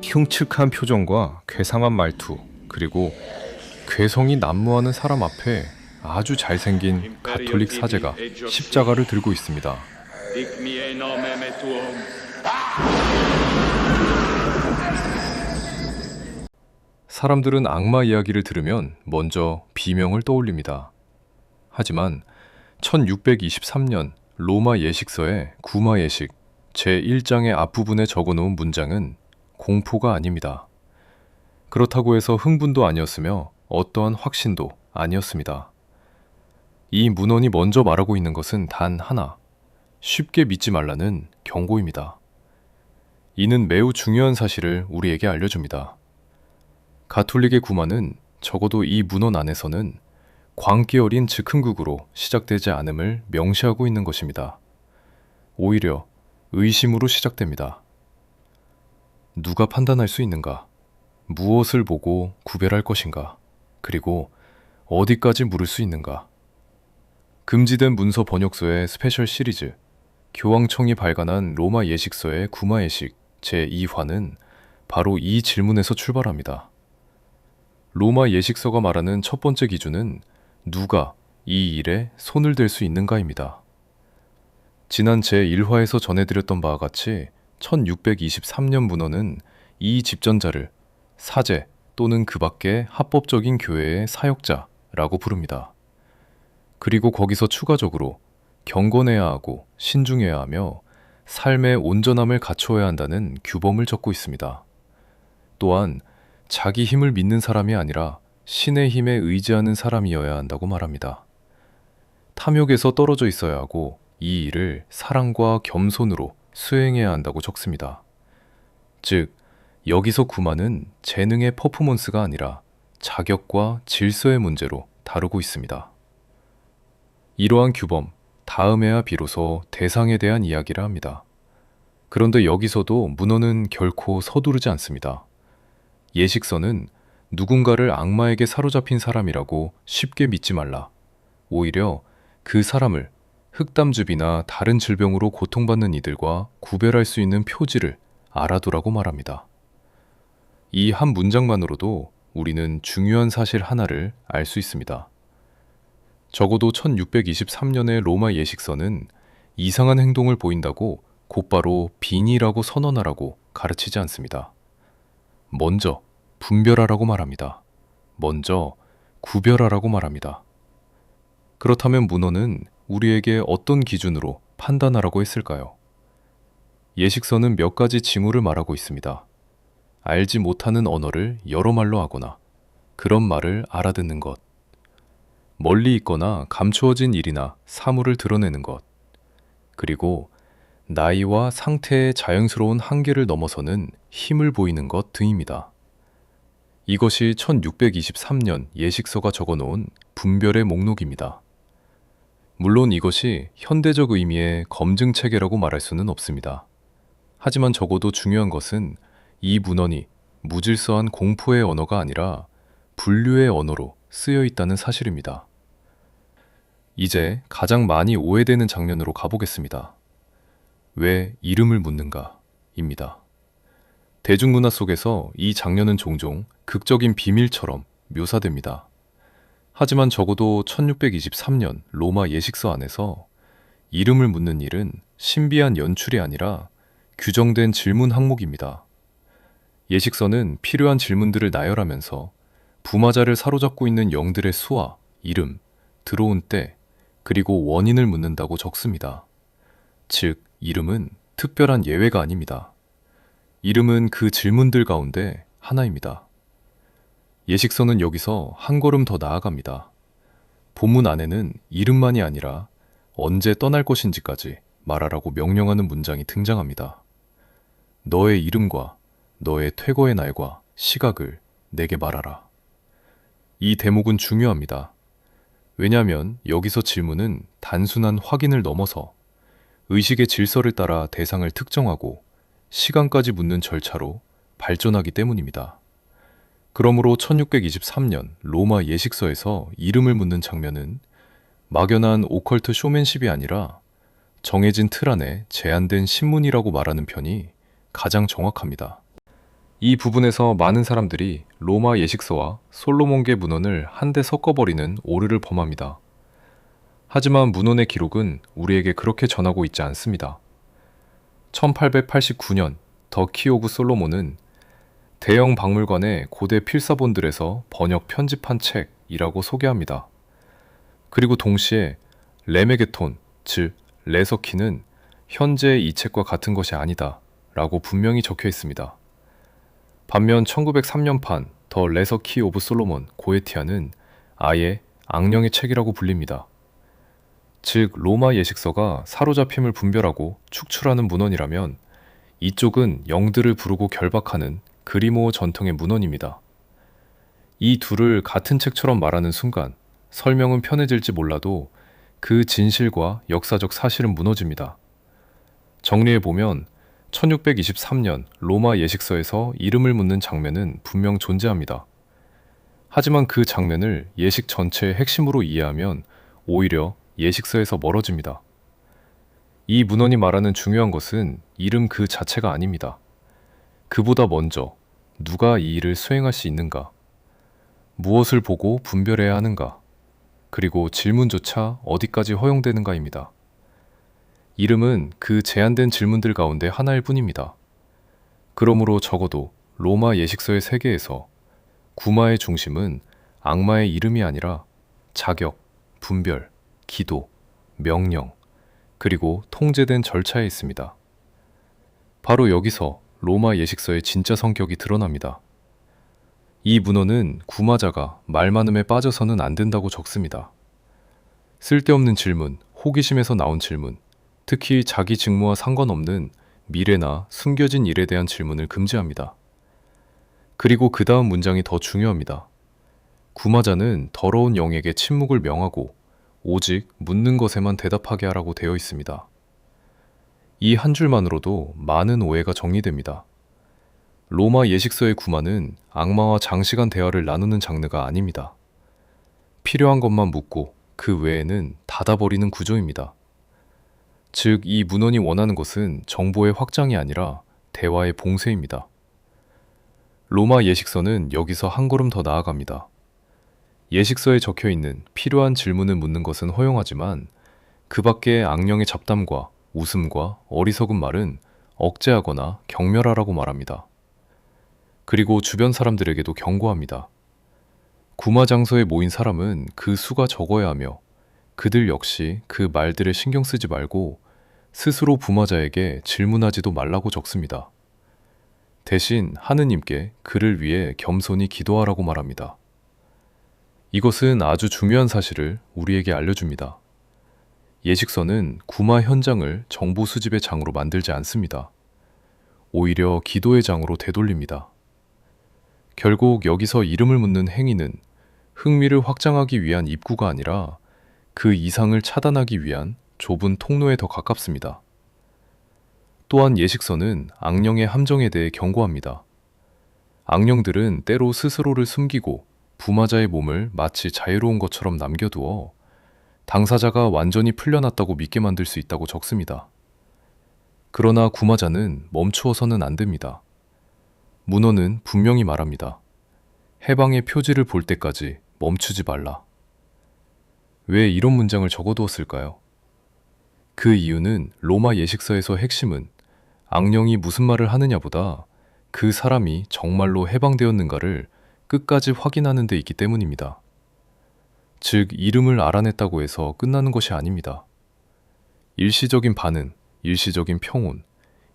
흉측한 표정과 괴상한 말투, 그리고 괴성이 난무하는 사람 앞에 아주 잘생긴 가톨릭 사제가 십자가를 들고 있습니다. 사람들은 악마 이야기를 들으면 먼저 비명을 떠올립니다. 하지만 1623년 로마 예식서의 구마 예식 제1장의 앞부분에 적어놓은 문장은 공포가 아닙니다. 그렇다고 해서 흥분도 아니었으며 어떠한 확신도 아니었습니다. 이 문헌이 먼저 말하고 있는 것은 단 하나, 쉽게 믿지 말라는 경고입니다. 이는 매우 중요한 사실을 우리에게 알려줍니다. 가톨릭의 구마는 적어도 이 문헌 안에서는 광기 어린 즉흥극으로 시작되지 않음을 명시하고 있는 것입니다. 오히려 의심으로 시작됩니다. 누가 판단할 수 있는가? 무엇을 보고 구별할 것인가? 그리고 어디까지 물을 수 있는가? 금지된 문서 번역서의 스페셜 시리즈, 교황청이 발간한 로마 예식서의 구마 예식 제2화는 바로 이 질문에서 출발합니다. 로마 예식서가 말하는 첫 번째 기준은 누가 이 일에 손을 댈 수 있는가입니다. 지난 제1화에서 전해드렸던 바와 같이 1623년 문헌은 이 집전자를 사제 또는 그 밖의 합법적인 교회의 사역자라고 부릅니다. 그리고 거기서 추가적으로 경건해야 하고 신중해야 하며 삶의 온전함을 갖추어야 한다는 규범을 적고 있습니다. 또한 자기 힘을 믿는 사람이 아니라 신의 힘에 의지하는 사람이어야 한다고 말합니다. 탐욕에서 떨어져 있어야 하고 이 일을 사랑과 겸손으로 수행해야 한다고 적습니다. 즉, 여기서 구마는 재능의 퍼포먼스가 아니라 자격과 질서의 문제로 다루고 있습니다. 이러한 규범, 다음에야 비로소 대상에 대한 이야기를 합니다. 그런데 여기서도 문헌은 결코 서두르지 않습니다. 예식서는 누군가를 악마에게 사로잡힌 사람이라고 쉽게 믿지 말라. 오히려 그 사람을 흑담즙이나 다른 질병으로 고통받는 이들과 구별할 수 있는 표지를 알아두라고 말합니다. 이 한 문장만으로도 우리는 중요한 사실 하나를 알 수 있습니다. 적어도 1623년의 로마 예식서는 이상한 행동을 보인다고 곧바로 빙의라고 선언하라고 가르치지 않습니다. 먼저 분별하라고 말합니다. 먼저 구별하라고 말합니다. 그렇다면 문헌은 우리에게 어떤 기준으로 판단하라고 했을까요? 예식서는 몇 가지 징후를 말하고 있습니다. 알지 못하는 언어를 여러 말로 하거나 그런 말을 알아듣는 것, 멀리 있거나 감추어진 일이나 사물을 드러내는 것, 그리고 나이와 상태의 자연스러운 한계를 넘어서는 힘을 보이는 것 등입니다. 이것이 1623년 예식서가 적어놓은 분별의 목록입니다. 물론 이것이 현대적 의미의 검증 체계라고 말할 수는 없습니다. 하지만 적어도 중요한 것은 이 문헌이 무질서한 공포의 언어가 아니라 분류의 언어로 쓰여 있다는 사실입니다. 이제 가장 많이 오해되는 장면으로 가보겠습니다. 왜 이름을 묻는가? 입니다. 대중문화 속에서 이 장면은 종종 극적인 비밀처럼 묘사됩니다. 하지만 적어도 1623년 로마 예식서 안에서 이름을 묻는 일은 신비한 연출이 아니라 규정된 질문 항목입니다. 예식서는 필요한 질문들을 나열하면서 부마자를 사로잡고 있는 영들의 수와 이름, 들어온 때, 그리고 원인을 묻는다고 적습니다. 즉, 이름은 특별한 예외가 아닙니다. 이름은 그 질문들 가운데 하나입니다. 예식서는 여기서 한 걸음 더 나아갑니다. 본문 안에는 이름만이 아니라 언제 떠날 것인지까지 말하라고 명령하는 문장이 등장합니다. 너의 이름과 너의 퇴거의 날과 시각을 내게 말하라. 이 대목은 중요합니다. 왜냐하면 여기서 질문은 단순한 확인을 넘어서 의식의 질서를 따라 대상을 특정하고 시간까지 묻는 절차로 발전하기 때문입니다. 그러므로 1623년 로마 예식서에서 이름을 묻는 장면은 막연한 오컬트 쇼맨십이 아니라 정해진 틀 안에 제한된 신문이라고 말하는 편이 가장 정확합니다. 이 부분에서 많은 사람들이 로마 예식서와 솔로몬계 문헌을 한데 섞어버리는 오류를 범합니다. 하지만 문헌의 기록은 우리에게 그렇게 전하고 있지 않습니다. 1889년 더 키 오브 솔로몬은 대형 박물관의 고대 필사본들에서 번역 편집한 책이라고 소개합니다. 그리고 동시에 레메게톤, 즉 레서키는 현재의 이 책과 같은 것이 아니다 라고 분명히 적혀 있습니다. 반면 1903년판 더 레서키 오브 솔로몬 고에티아는 아예 악령의 책이라고 불립니다. 즉 로마 예식서가 사로잡힘을 분별하고 축출하는 문헌이라면 이쪽은 영들을 부르고 결박하는 그리모어 전통의 문헌입니다. 이 둘을 같은 책처럼 말하는 순간 설명은 편해질지 몰라도 그 진실과 역사적 사실은 무너집니다. 정리해보면 1623년 로마 예식서에서 이름을 묻는 장면은 분명 존재합니다. 하지만 그 장면을 예식 전체의 핵심으로 이해하면 오히려 예식서에서 멀어집니다. 이 문헌이 말하는 중요한 것은 이름 그 자체가 아닙니다. 그보다 먼저 누가 이 일을 수행할 수 있는가, 무엇을 보고 분별해야 하는가, 그리고 질문조차 어디까지 허용되는가입니다. 이름은 그 제한된 질문들 가운데 하나일 뿐입니다. 그러므로 적어도 로마 예식서의 세계에서 구마의 중심은 악마의 이름이 아니라 자격, 분별, 기도, 명령, 그리고 통제된 절차에 있습니다. 바로 여기서 로마 예식서의 진짜 성격이 드러납니다. 이 문헌은 구마자가 말 많음에 빠져서는 안 된다고 적습니다. 쓸데없는 질문, 호기심에서 나온 질문, 특히 자기 직무와 상관없는 미래나 숨겨진 일에 대한 질문을 금지합니다. 그리고 그 다음 문장이 더 중요합니다. 구마자는 더러운 영에게 침묵을 명하고 오직 묻는 것에만 대답하게 하라고 되어 있습니다. 이 한 줄만으로도 많은 오해가 정리됩니다. 로마 예식서의 구마는 악마와 장시간 대화를 나누는 장르가 아닙니다. 필요한 것만 묻고 그 외에는 닫아버리는 구조입니다. 즉, 이 문헌이 원하는 것은 정보의 확장이 아니라 대화의 봉쇄입니다. 로마 예식서는 여기서 한 걸음 더 나아갑니다. 예식서에 적혀 있는 필요한 질문을 묻는 것은 허용하지만 그 밖의 악령의 잡담과 웃음과 어리석은 말은 억제하거나 경멸하라고 말합니다. 그리고 주변 사람들에게도 경고합니다. 구마 장소에 모인 사람은 그 수가 적어야 하며 그들 역시 그 말들에 신경 쓰지 말고 스스로 부마자에게 질문하지도 말라고 적습니다. 대신 하느님께 그를 위해 겸손히 기도하라고 말합니다. 이것은 아주 중요한 사실을 우리에게 알려줍니다. 예식서는 구마 현장을 정보 수집의 장으로 만들지 않습니다. 오히려 기도의 장으로 되돌립니다. 결국 여기서 이름을 묻는 행위는 흥미를 확장하기 위한 입구가 아니라 그 이상을 차단하기 위한 좁은 통로에 더 가깝습니다. 또한 예식서는 악령의 함정에 대해 경고합니다. 악령들은 때로 스스로를 숨기고 부마자의 몸을 마치 자유로운 것처럼 남겨두어 당사자가 완전히 풀려났다고 믿게 만들 수 있다고 적습니다. 그러나 구마자는 멈추어서는 안 됩니다. 문헌은 분명히 말합니다. 해방의 표지를 볼 때까지 멈추지 말라. 왜 이런 문장을 적어두었을까요? 그 이유는 로마 예식서에서 핵심은 악령이 무슨 말을 하느냐보다 그 사람이 정말로 해방되었는가를 끝까지 확인하는 데 있기 때문입니다. 즉, 이름을 알아냈다고 해서 끝나는 것이 아닙니다. 일시적인 반응, 일시적인 평온,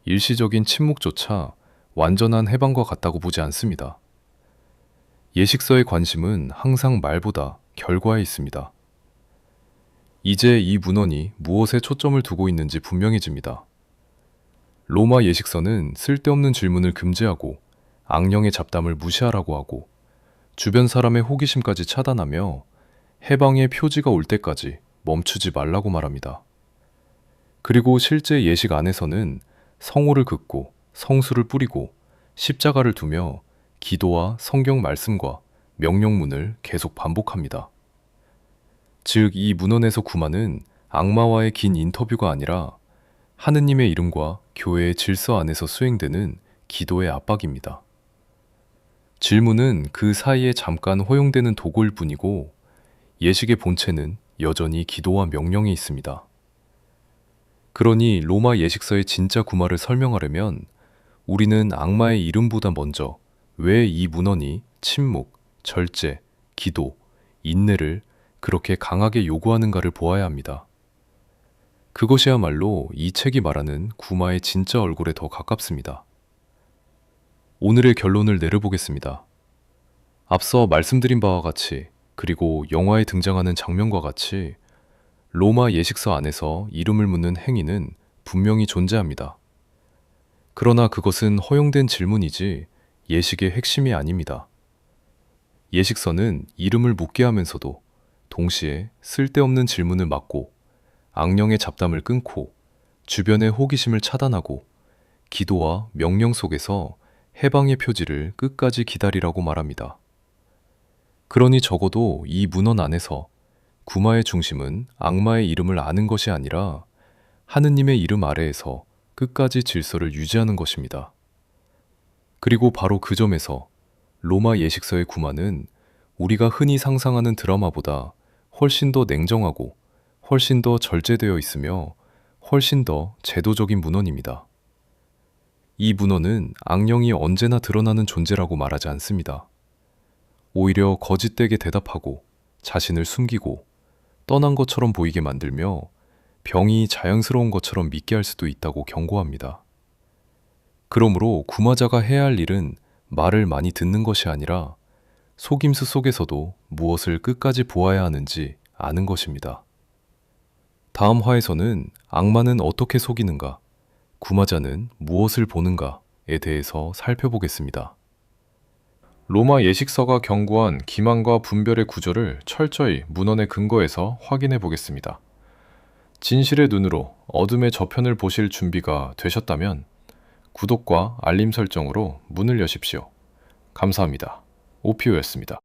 일시적인 침묵조차 완전한 해방과 같다고 보지 않습니다. 예식서의 관심은 항상 말보다 결과에 있습니다. 이제 이 문헌이 무엇에 초점을 두고 있는지 분명해집니다. 로마 예식서는 쓸데없는 질문을 금지하고 악령의 잡담을 무시하라고 하고 주변 사람의 호기심까지 차단하며 해방의 표지가 올 때까지 멈추지 말라고 말합니다. 그리고 실제 예식 안에서는 성호를 긋고 성수를 뿌리고 십자가를 두며 기도와 성경 말씀과 명령문을 계속 반복합니다. 즉, 이 문헌에서 구마는 악마와의 긴 인터뷰가 아니라 하느님의 이름과 교회의 질서 안에서 수행되는 기도의 압박입니다. 질문은 그 사이에 잠깐 허용되는 도구일 뿐이고 예식의 본체는 여전히 기도와 명령에 있습니다. 그러니 로마 예식서의 진짜 구마를 설명하려면 우리는 악마의 이름보다 먼저 왜 이 문헌이 침묵, 절제, 기도, 인내를 그렇게 강하게 요구하는가를 보아야 합니다. 그것이야말로 이 책이 말하는 구마의 진짜 얼굴에 더 가깝습니다. 오늘의 결론을 내려보겠습니다. 앞서 말씀드린 바와 같이, 그리고 영화에 등장하는 장면과 같이 로마 예식서 안에서 이름을 묻는 행위는 분명히 존재합니다. 그러나 그것은 허용된 질문이지 예식의 핵심이 아닙니다. 예식서는 이름을 묻게 하면서도 동시에 쓸데없는 질문을 막고 악령의 잡담을 끊고 주변의 호기심을 차단하고 기도와 명령 속에서 해방의 표지를 끝까지 기다리라고 말합니다. 그러니 적어도 이 문헌 안에서 구마의 중심은 악마의 이름을 아는 것이 아니라 하느님의 이름 아래에서 끝까지 질서를 유지하는 것입니다. 그리고 바로 그 점에서 로마 예식서의 구마는 우리가 흔히 상상하는 드라마보다 훨씬 더 냉정하고 훨씬 더 절제되어 있으며 훨씬 더 제도적인 문헌입니다. 이 문헌은 악령이 언제나 드러나는 존재라고 말하지 않습니다. 오히려 거짓되게 대답하고 자신을 숨기고 떠난 것처럼 보이게 만들며 병이 자연스러운 것처럼 믿게 할 수도 있다고 경고합니다. 그러므로 구마자가 해야 할 일은 말을 많이 듣는 것이 아니라 속임수 속에서도 무엇을 끝까지 보아야 하는지 아는 것입니다. 다음 화에서는 악마는 어떻게 속이는가, 구마자는 무엇을 보는가에 대해서 살펴보겠습니다. 로마 예식서가 경고한 기만과 분별의 구조를 철저히 문헌의 근거에서 확인해 보겠습니다. 진실의 눈으로 어둠의 저편을 보실 준비가 되셨다면 구독과 알림 설정으로 문을 여십시오. 감사합니다. 오피오였습니다.